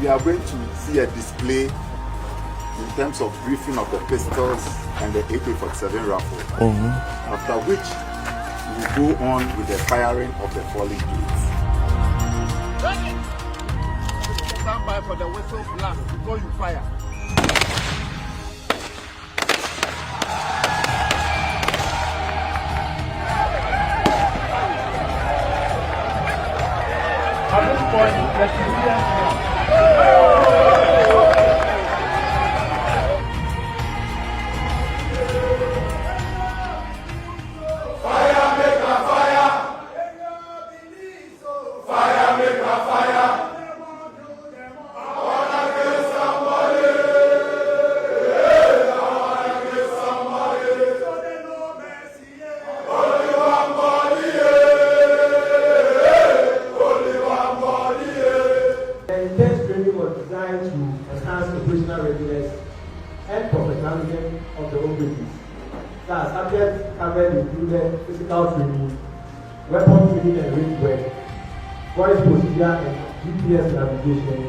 we are going to see a display in terms of briefing of the pistols and the AK-47 rifle. After which, we will go on with the firing of the falling gates. Stand by for the whistle blast before you fire. At this point, let's physical training, weapon training and range work, voice procedure and GPS navigation,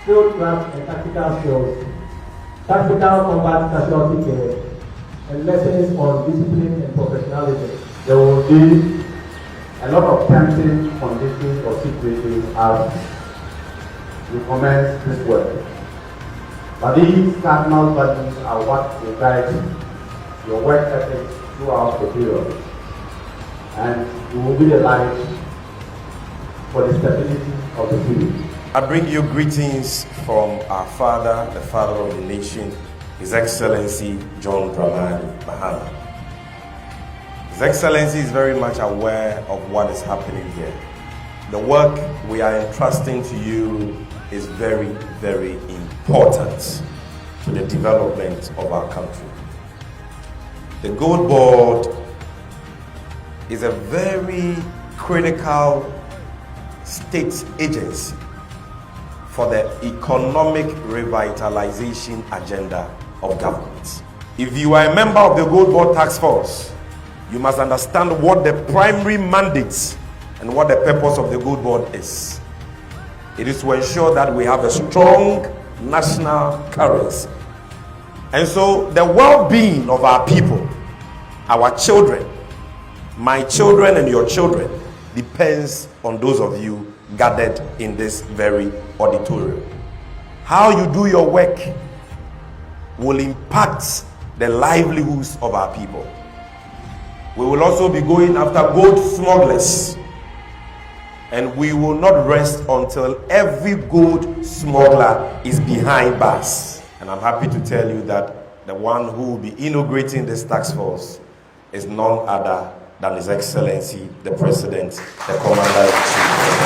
field craft and tactical skills, tactical combat casualty care, and lessons on discipline and professionalism. There will be a lot of tempting conditions or situations as we commence this work. But these cardinal values are what will guide your work ethics throughout the period, and you will be the light for the stability of the field. I bring you greetings from our father, the father of the nation, His Excellency John Dramani Mahama. His Excellency is very much aware of what is happening here. The work we are entrusting to you is very, very important to the development of our country. The Goldbod is a very critical state agency for the economic revitalization agenda of government. If you are a member of the Goldbod task force, you must understand what the primary mandates and what the purpose of the Goldbod is. It is to ensure that we have a strong national currency. And so the well-being of our people, our children, my children and your children, depends on those of you gathered in this very auditorium. How you do your work will impact the livelihoods of our people. We will also be going after gold smugglers, and we will not rest until every gold smuggler is behind bars. And I'm happy to tell you that the one who will be inaugurating this task force is none other than His Excellency, the President, the Commander-in-Chief.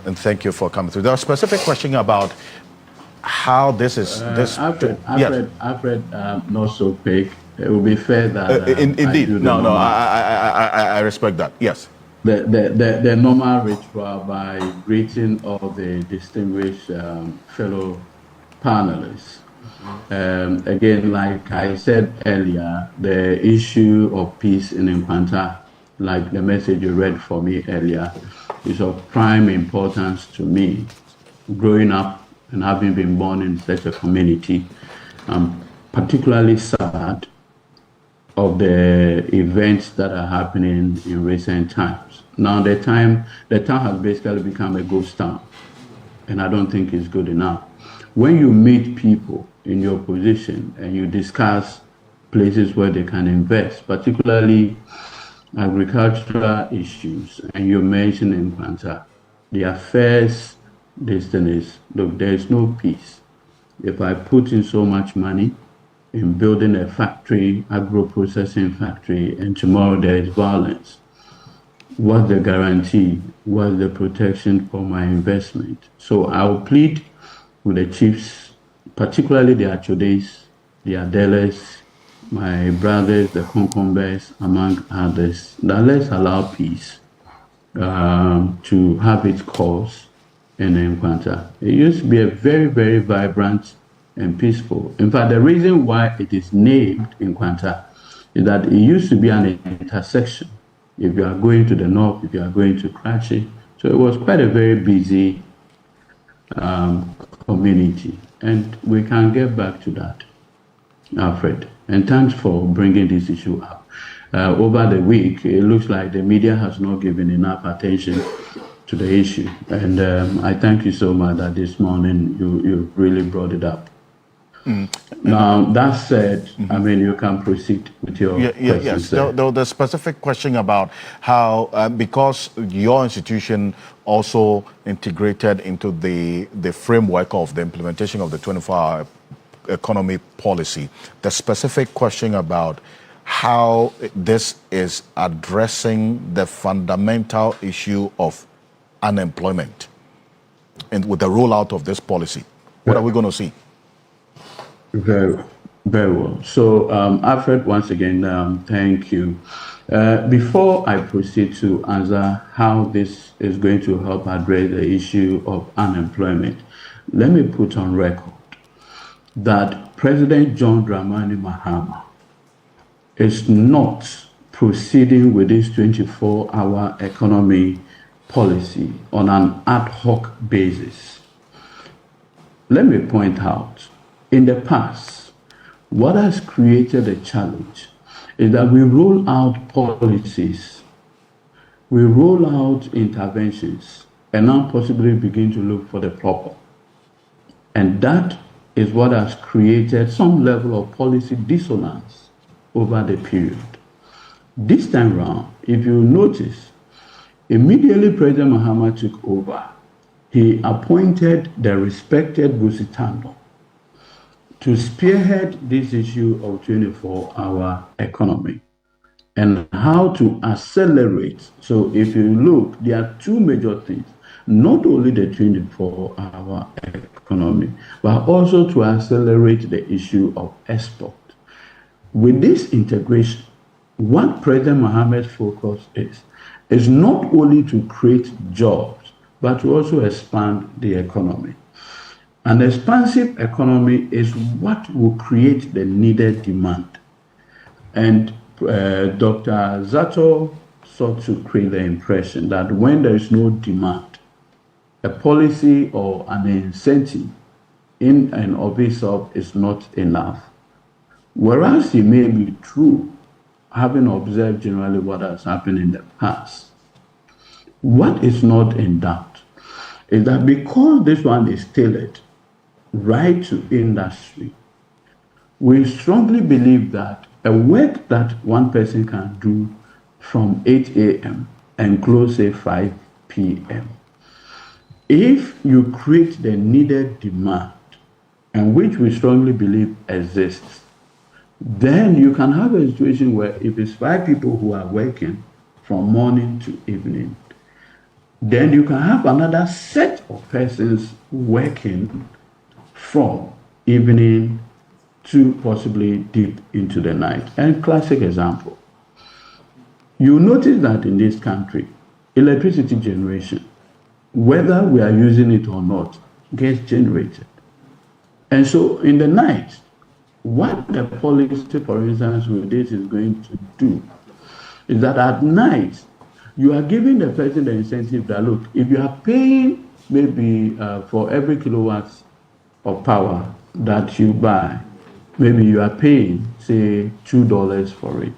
And thank you for coming through. There was a specific question about how this is. I've read not so big. It would be fair that indeed. I respect that. Yes. The normal ritual by greeting all the distinguished fellow panelists. Again, like I said earlier, the issue of peace in Nkwanta, like the message you read for me earlier, is of prime importance to me. Growing up and having been born in such a community, I'm particularly sad of the events that are happening in recent times. Now the town has basically become a ghost town, and I don't think it's good enough. When you meet people in your position and you discuss places where they can invest, particularly agricultural issues, and you mention in Nkwanta, the first destiny is, look, there is no peace. If I put in so much money in building a factory, agro-processing factory, and tomorrow there is violence, what's the guarantee? What's the protection for my investment? So I'll plead with the chiefs, particularly the Achodes, the Adeles, my brothers, the Konkombes, among others, that let's allow peace to have its course in Nkwanta. It used to be a very, very vibrant and peaceful. In fact, the reason why it is named Nkwanta is that it used to be an intersection. If you are going to the north, if you are going to Karachi. So it was quite a very busy community. And we can get back to that, Alfred. And thanks for bringing this issue up. Over the week, it looks like the media has not given enough attention to the issue. And I thank you so much that this morning you really brought it up. Now, that said, I mean, you can proceed with your questions. Yes, the specific question about how, because your institution also integrated into the framework of the implementation of the 24-hour economy policy, the specific question about how this is addressing the fundamental issue of unemployment and with the rollout of this policy. What are we going to see? Very, very well. So, Alfred, once again, thank you. Before I proceed to answer how this is going to help address the issue of unemployment, let me put on record that President John Dramani Mahama is not proceeding with this 24-hour economy policy on an ad hoc basis. Let me point out, in the past, what has created a challenge is that we roll out policies, we roll out interventions, and now possibly begin to look for the problem. And that is what has created some level of policy dissonance over the period. This time round, if you notice, immediately President Mahama took over, he appointed the respected Gusitando to spearhead this issue of 24-hour economy and how to accelerate. So if you look, there are two major things, not only the 24-hour economy, but also to accelerate the issue of export. With this integration, what President Mohammed's focus is not only to create jobs, but to also expand the economy. An expansive economy is what will create the needed demand. And Dr. Zato sought to create the impression that when there is no demand, a policy or an incentive in and of itself is not enough. Whereas it may be true, having observed generally what has happened in the past, what is not in doubt is that because this one is tailored right to industry, we strongly believe that a work that one person can do from 8 a.m. and close at 5 p.m., if you create the needed demand, and which we strongly believe exists, then you can have a situation where if it's 5 people who are working from morning to evening, then you can have another set of persons working from evening to possibly deep into the night. And classic example, you notice that in this country, electricity generation, whether we are using it or not, gets generated. And so in the night, what the policy, for instance, with this is going to do is that at night, you are giving the person the incentive that, look, if you are paying maybe for every kilowatt of power that you buy, maybe you are paying, say, $2 for it.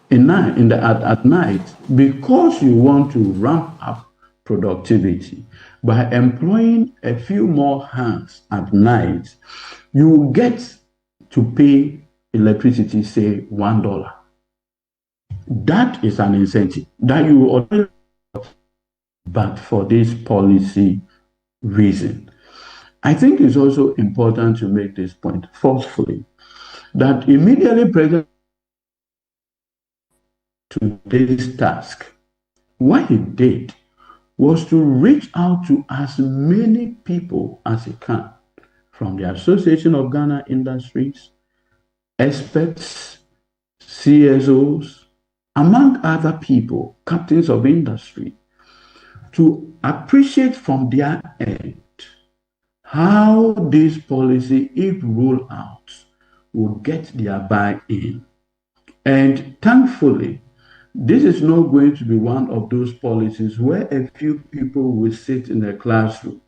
At night, because you want to ramp up productivity, by employing a few more hands at night, you will get to pay electricity, say, $1. That is an incentive that you already, but for this policy reason. I think it's also important to make this point forcefully, that immediately President to this task, what he did was to reach out to as many people as he can, from the Association of Ghana Industries, experts, CSOs, among other people, captains of industry, to appreciate from their end how this policy, if rolled out, will get their buy-in And thankfully, this is not going to be one of those policies where a few people will sit in a classroom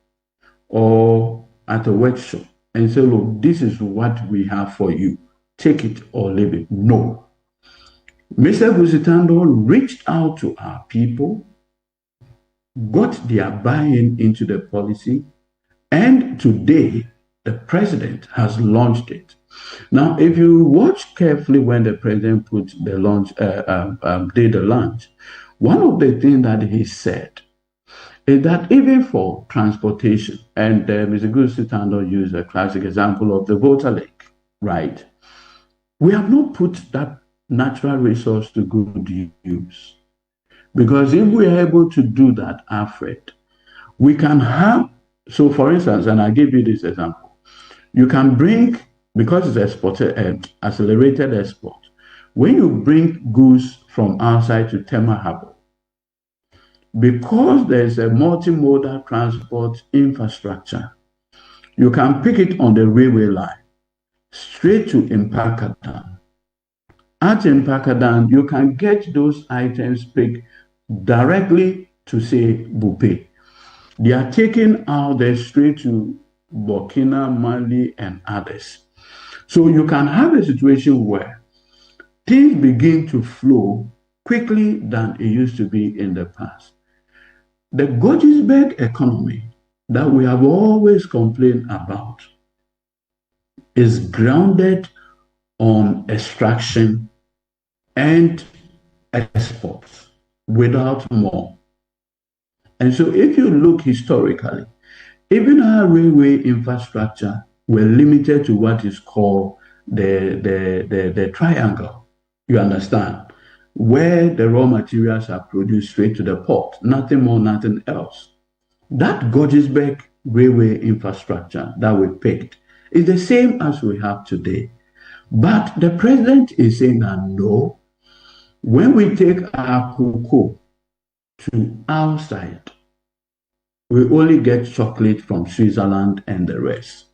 or at a workshop and say, look, this is what we have for you. Take it or leave it. No. Mr. Gusitando reached out to our people, got their buy-in into the policy, and today the president has launched it. Now, if you watch carefully when the president put the launch, did the launch, one of the things that he said is that even for transportation, and Mr. Gusitando used a classic example of the Volta Lake, right? We have not put that natural resource to good use. Because if we are able to do that, Alfred, we can have, so for instance, and I'll give you this example, you can bring, because it's accelerated export, when you bring goods from outside to Tema Harbour, because there's a multimodal transport infrastructure, you can pick it on the railway line, straight to Impakadan. At Impakadan, you can get those items picked directly to, say, Bupe. They are taken out there straight to Burkina, Mali, and others. So you can have a situation where things begin to flow quickly than it used to be in the past. The Gojisberg economy that we have always complained about is grounded on extraction and exports without more. And so if you look historically, even our railway infrastructure were limited to what is called the triangle, you understand, where the raw materials are produced straight to the port, nothing more, nothing else. That Gojisberg railway infrastructure that we picked is the same as we have today. But the president is saying that no, when we take our cocoa to outside, we only get chocolate from Switzerland and the rest.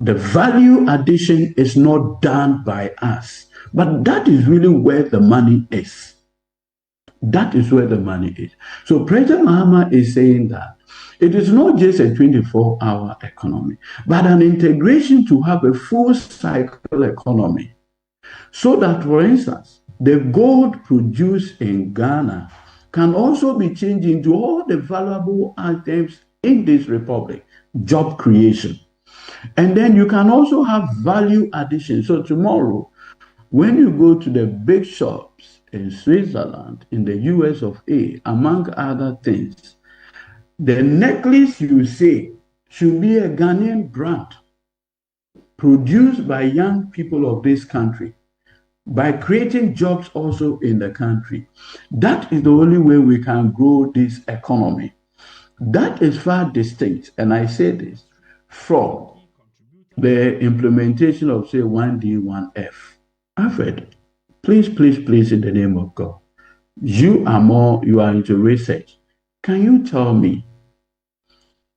The value addition is not done by us, but that is really where the money is. That is where the money is. So President Mahama is saying that it is not just a 24-hour economy, but an integration to have a full cycle economy. So that, for instance, the gold produced in Ghana can also be changed into all the valuable items in this republic, job creation. And then you can also have value addition. So tomorrow, when you go to the big shops in Switzerland, in the US of A, among other things, the necklace you say should be a Ghanaian brand produced by young people of this country, by creating jobs also in the country. That is the only way we can grow this economy. That is far distinct, and I say this, from the implementation of, say, 1D, 1F. Alfred, please, in the name of God, you are into research. Can you tell me,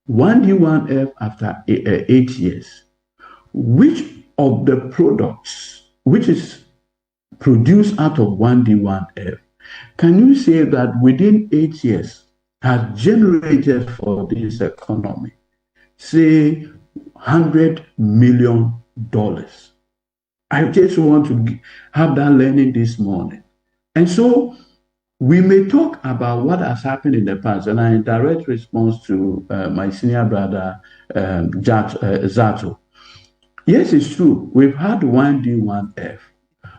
1D, 1F after 8 years, which of the products, which is produced out of 1D, 1F, can you say that within 8 years has generated for this economy, say, $100 million? I just want to have that learning this morning. And so we may talk about what has happened in the past, and in direct response to my senior brother, Zato. Yes, it's true. We've had 1D, 1F.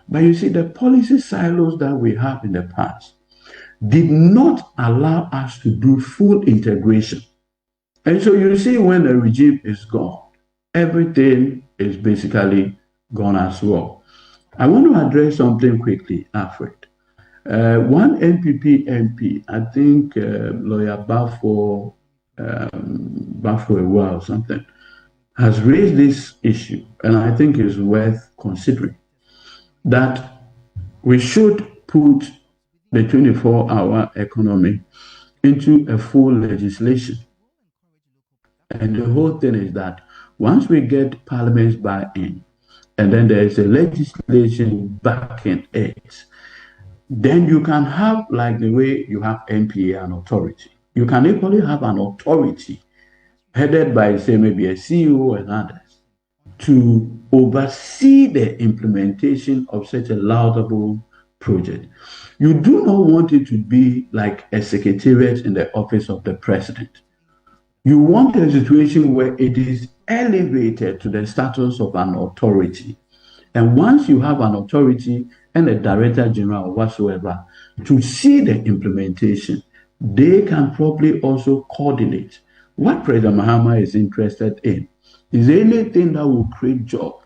But you see, the policy silos that we have in the past did not allow us to do full integration. And so you see, when the regime is gone, everything is basically gone as well. I want to address something quickly, Alfred. One NPP MP, I think lawyer Bafo or something, has raised this issue, and I think it's worth considering, that we should put the 24-hour economy into a full legislation. And the whole thing is that once we get Parliament's buy-in, and then there is a legislation backing it, then you can have, like the way you have NPA, an authority. You can equally have an authority headed by, say, maybe a CEO and others to oversee the implementation of such a laudable project. You do not want it to be like a secretariat in the office of the president. You want a situation where it is elevated to the status of an authority. And once you have an authority and a director general or whatsoever to see the implementation, they can probably also coordinate. What President Mahama is interested in is anything that will create jobs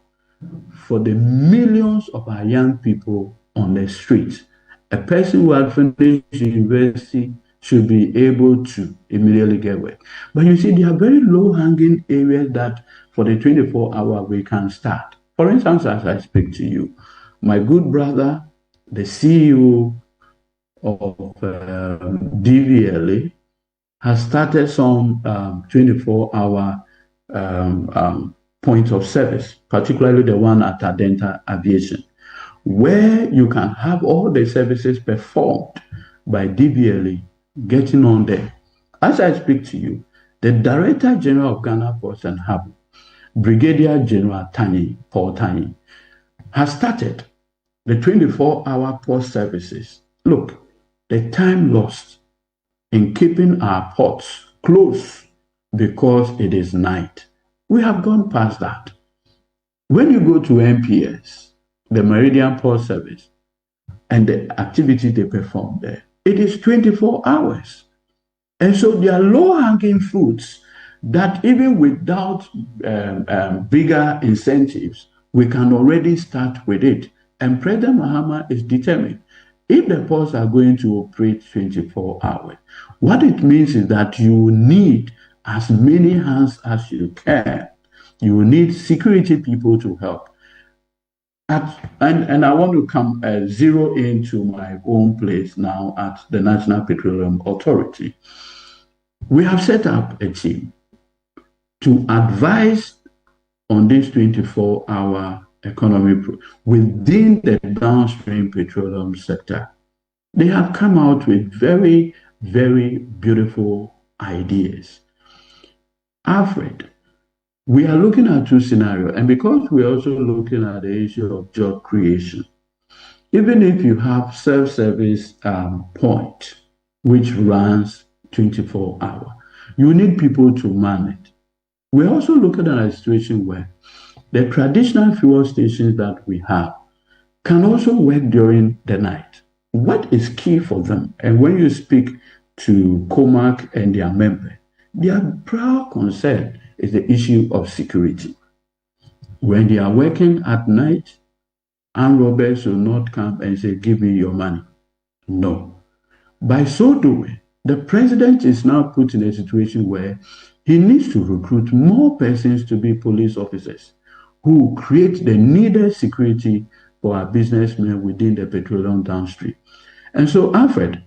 for the millions of our young people on the streets. A person who has finished university should be able to immediately get work. But you see, there are very low-hanging areas that for the 24-hour we can start. For instance, as I speak to you, my good brother, the CEO of DVLA, has started some 24-hour points of service, particularly the one at Adenta Aviation, where you can have all the services performed by DVLA getting on there. As I speak to you, the Director General of Ghana Ports and Harbour, Brigadier General Paul Tani, has started the 24-hour port services. Look, the time lost in keeping our ports closed because it is night, we have gone past that. When you go to MPS, the Meridian Port Service, and the activity they perform there, it is 24 hours. And so there are low-hanging fruits that even without bigger incentives, we can already start with it. And President Mahama is determined. If the ports are going to operate 24 hours, what it means is that you need as many hands as you can. You need security people to help. And I want to come zero into my own place now at the National Petroleum Authority. We have set up a team to advise on this 24-hour economy within the downstream petroleum sector. They have come out with very, very beautiful ideas. Alfred, we are looking at two scenarios, and because we are also looking at the issue of job creation, even if you have self-service point, which runs 24 hours, you need people to man it. We're also looking at a situation where the traditional fuel stations that we have can also work during the night. What is key for them? And when you speak to COMAC and their members, their proud concern is the issue of security. When they are working at night, armed robbers will not come and say, give me your money. No. By so doing, the president is now put in a situation where he needs to recruit more persons to be police officers who create the needed security for our businessmen within the petroleum downstream. And so, Alfred,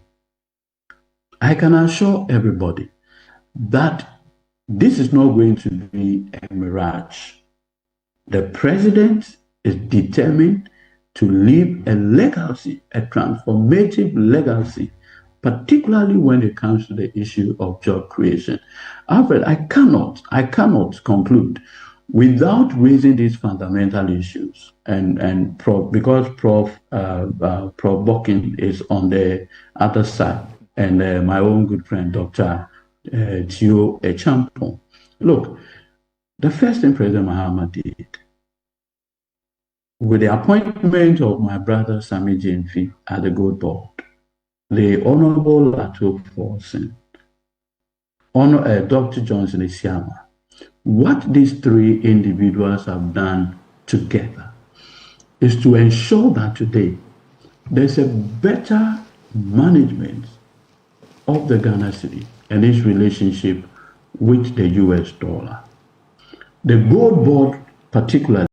I can assure everybody that this is not going to be a mirage. The president is determined to leave a legacy, a transformative legacy, particularly when it comes to the issue of job creation. Alfred, I cannot conclude without raising these fundamental issues. Because Prof. Bokin is on the other side, and my own good friend, Dr. Tio Echampon. Look, the first thing President Mahama did, with the appointment of my brother Sami Jenfi at the Goldbod, the Honorable Lato Forsen, Dr. Johnson Isiama, what these three individuals have done together is to ensure that today there's a better management of the Ghana city and its relationship with the US dollar. The Goldbod particularly